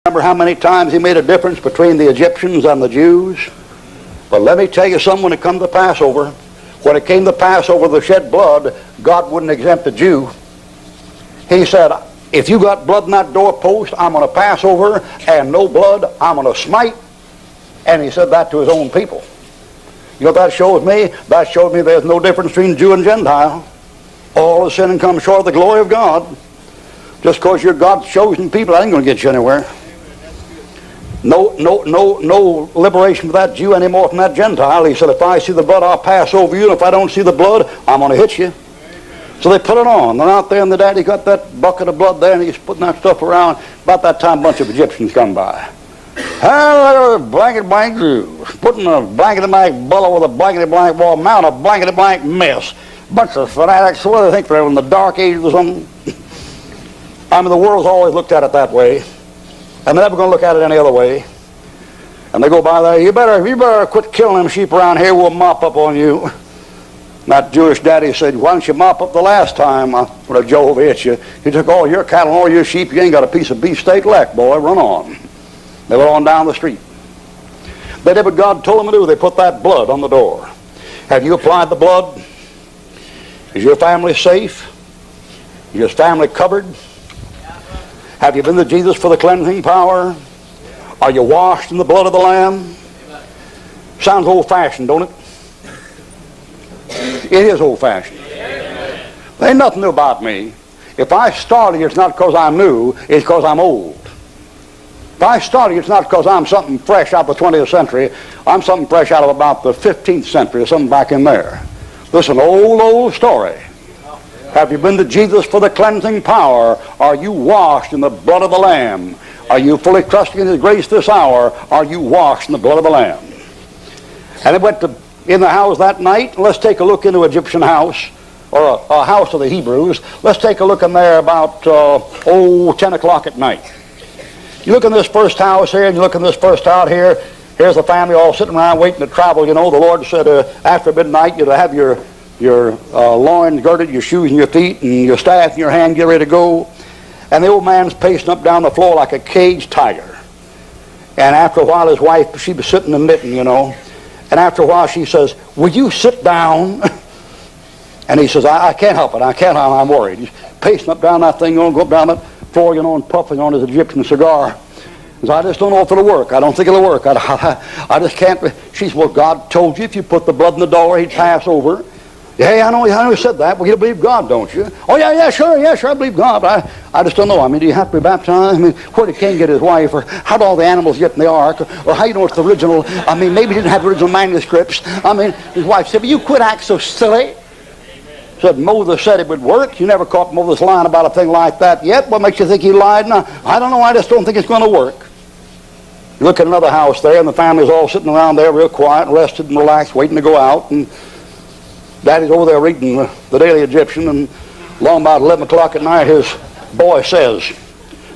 Remember how many times he made a difference between the Egyptians and the Jews? But let me tell you something, when it comes to Passover, when it came to Passover, the shed blood, God wouldn't exempt a Jew. He said, if you got blood in that doorpost, I'm going to pass over, and no blood, I'm going to smite. And he said that to his own people. You know what that shows me? That shows me there's no difference between Jew and Gentile. All have sinned and come short of the glory of God. Just because you're God's chosen people, that ain't going to get you anywhere. No liberation for that Jew anymore from that Gentile. He said, if I see the blood, I'll pass over you, and if I don't see the blood, I'm going to hit you. So they put it on. They're out there, and the daddy got that bucket of blood there, and he's putting that stuff around. About that time, a bunch of Egyptians come by. Blankety-blank Jews, putting a blankety-blank bullet with a blankety-blank wall, mount a blankety-blank mess. Bunch of fanatics. What do they think they're in the dark ages or something? I mean, the world's always looked at it that way, and they're never going to look at it any other way. And they go by there, you better quit killing them sheep around here, we'll mop up on you. And that Jewish daddy said, why don't you mop up the last time when a Jehovah hit you? He took all your cattle and all your sheep, you ain't got a piece of beefsteak left, boy, run on. They went on down the street. They did what God told them to do. They put that blood on the door. Have you applied the blood? Is your family safe? Is your family covered? Have you been to Jesus for the cleansing power? Are you washed in the blood of the Lamb? Sounds old-fashioned, don't it? It is old-fashioned. There ain't nothing new about me. If I started, it's not because I'm new, it's because I'm old. If I started, it's not because I'm something fresh out of the 20th century. I'm something fresh out of about the 15th century or something back in there. This is an old story. Have you been to Jesus for the cleansing power? Are you washed in the blood of the Lamb? Are you fully trusting in His grace this hour? Are you washed in the blood of the Lamb? And they went in the house that night. Let's take a look into Egyptian house, or a house of the Hebrews. Let's take a look in there about 10 o'clock at night. You look in this first house here, and you look in this first house here. Here's the family all sitting around waiting to travel. You know, the Lord said after midnight you'd have your loins girded, your shoes in your feet, and your staff in your hand, get ready to go. And the old man's pacing up down the floor like a caged tiger. And after a while, his wife, she was sitting and knitting, you know. And after a while, she says, will you sit down? And he says, I can't help it. I can't. I'm worried. He's pacing up down that thing, go up down that floor, you know, and puffing on his Egyptian cigar. He says, I just don't know if it'll work. I don't think it'll work. I just can't. She says, well, God told you if you put the blood in the door, He'd pass over. Yeah, I know you said that. Well, you believe God, don't you? Oh, yeah, sure, I believe God, but I just don't know. I mean, do you have to be baptized? I mean, where did Cain get his wife? Or how did all the animals get in the ark? Or how you know it's the original? I mean, maybe he didn't have the original manuscripts. I mean, his wife said, well, you quit acting so silly. Said, Moses said it would work. You never caught Moses lying about a thing like that yet. What makes you think he lied? Now, I don't know. I just don't think it's going to work. You look at another house there, and the family's all sitting around there real quiet and rested and relaxed, waiting to go out. And Daddy's over there reading the Daily Egyptian, and long about 11 o'clock at night, his boy says,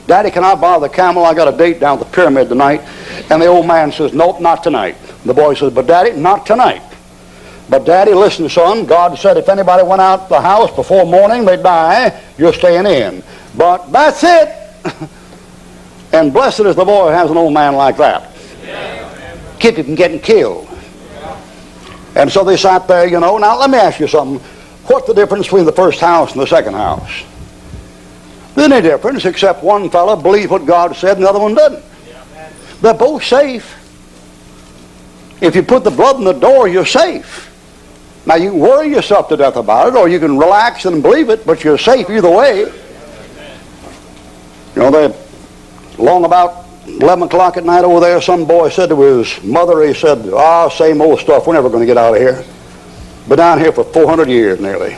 Daddy, can I borrow the camel? I got a date down at the pyramid tonight. And the old man says, nope, not tonight. The boy says, but Daddy, not tonight. But Daddy, listen, son, God said if anybody went out the house before morning, they'd die. You're staying in. But that's it. And blessed is the boy who has an old man like that. Keep him from getting killed. And so they sat there, you know. Now, let me ask you something. What's the difference between the first house and the second house? There's no difference except one fellow believed what God said and the other one doesn't. They're both safe. If you put the blood in the door, you're safe. Now, you can worry yourself to death about it, or you can relax and believe it, but you're safe either way. You know, they long about 11 o'clock at night over there, some boy said to his mother, he said, same old stuff, we're never going to get out of here. Been down here for 400 years nearly.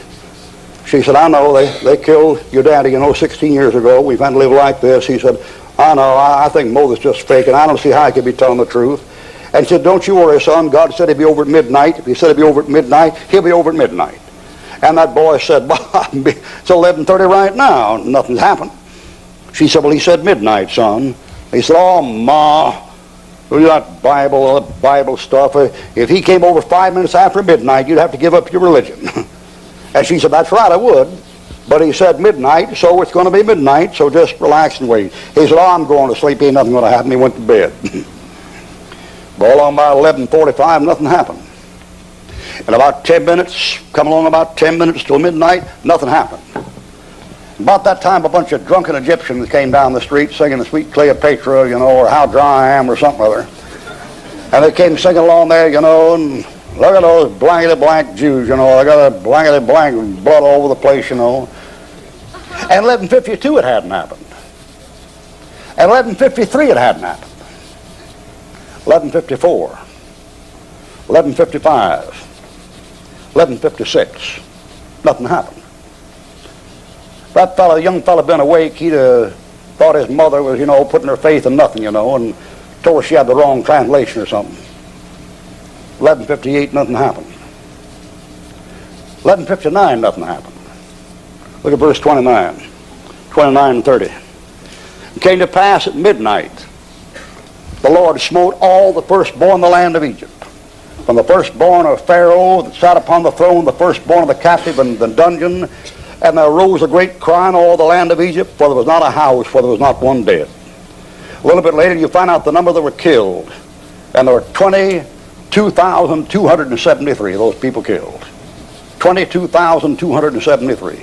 She said, I know, they killed your daddy, 16 years ago. We've had to live like this. He said, I know, I think Moses just faking. I don't see how he could be telling the truth. And he said, don't you worry, son. God said he'd be over at midnight. If he said he'd be over at midnight, he'll be over at midnight. And that boy said, it's 11:30 right now. Nothing's happened. She said, well, he said midnight, son. He said, oh, Ma, that Bible stuff. If he came over 5 minutes after midnight, you'd have to give up your religion. And she said, that's right, I would. But he said midnight, so it's going to be midnight, so just relax and wait. He said, oh, I'm going to sleep, ain't nothing going to happen. He went to bed. But along about 11:45, nothing happened. In about 10 minutes, come along about 10 minutes till midnight, nothing happened. About that time, a bunch of drunken Egyptians came down the street singing the Sweet Cleopatra, you know, or How Dry I Am, or something or other. And they came singing along there, you know, and look at those blankety blank Jews, you know. They got a blankety blank blood all over the place, you know. And 11:52 it hadn't happened. At 11:53 it hadn't happened. 11:54. 11:55. 11:56. Nothing happened. That fellow, young fellow, been awake, he'd have thought his mother was, you know, putting her faith in nothing, you know, and told her she had the wrong translation or something. 11:58, nothing happened. 11:59, nothing happened. Look at verse 29, 29 and 30. It came to pass at midnight, the Lord smote all the firstborn in the land of Egypt, from the firstborn of Pharaoh that sat upon the throne, the firstborn of the captive in the dungeon, and there arose a great cry in all the land of Egypt, for there was not a house, for there was not one dead. A little bit later, you find out the number that were killed, and there were 22,273 of those people killed. 22,273.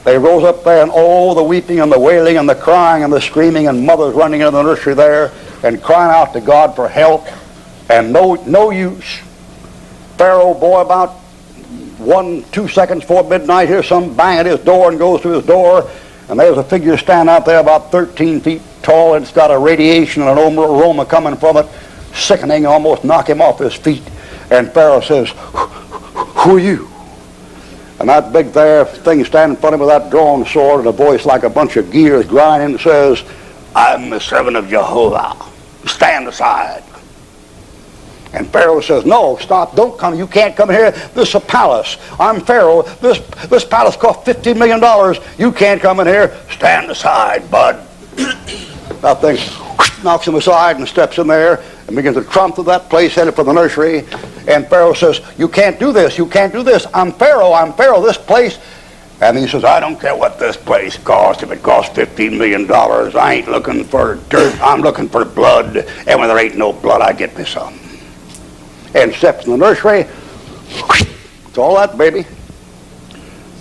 They rose up there, and all the weeping and the wailing and the crying and the screaming, and mothers running into the nursery there and crying out to God for help, and no use. Pharaoh, boy, about 1-2 seconds before midnight, hears some bang at his door and goes to his door, and there's a figure standing out there about 13 feet tall, and it's got a radiation and an aroma coming from it, sickening, almost knock him off his feet. And Pharaoh says, who are you? And that big there thing standing in front of him with that drawn sword and a voice like a bunch of gears grinding says, I'm the servant of Jehovah. Stand aside. And Pharaoh says, no, stop, don't come. You can't come here. This is a palace. I'm Pharaoh. This palace cost $15 million. You can't come in here. Stand aside, bud. That thing knocks him aside and steps in there and begins to tromp through that place, headed for the nursery. And Pharaoh says, you can't do this. You can't do this. I'm Pharaoh, this place. And he says, I don't care what this place costs. If it costs $15 million, I ain't looking for dirt. I'm looking for blood. And when there ain't no blood, I get me some. And steps in the nursery. It's all that, baby.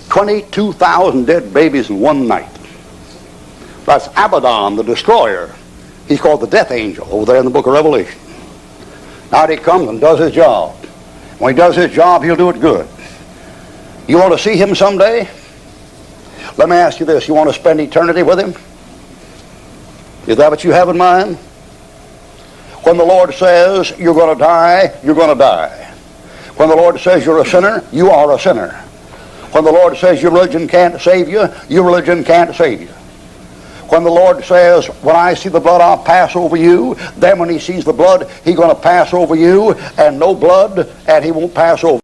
22,000 dead babies in one night. That's Abaddon, the destroyer. He's called the death angel over there in the book of Revelation. Now he comes and does his job. When he does his job, he'll do it good. You want to see him someday? Let me ask you this. You want to spend eternity with him? Is that what you have in mind? When the Lord says you're going to die, you're going to die. When the Lord says you're a sinner, you are a sinner. When the Lord says your religion can't save you, your religion can't save you. When the Lord says, when I see the blood, I'll pass over you, then when he sees the blood, he's going to pass over you, and no blood, and he won't pass over.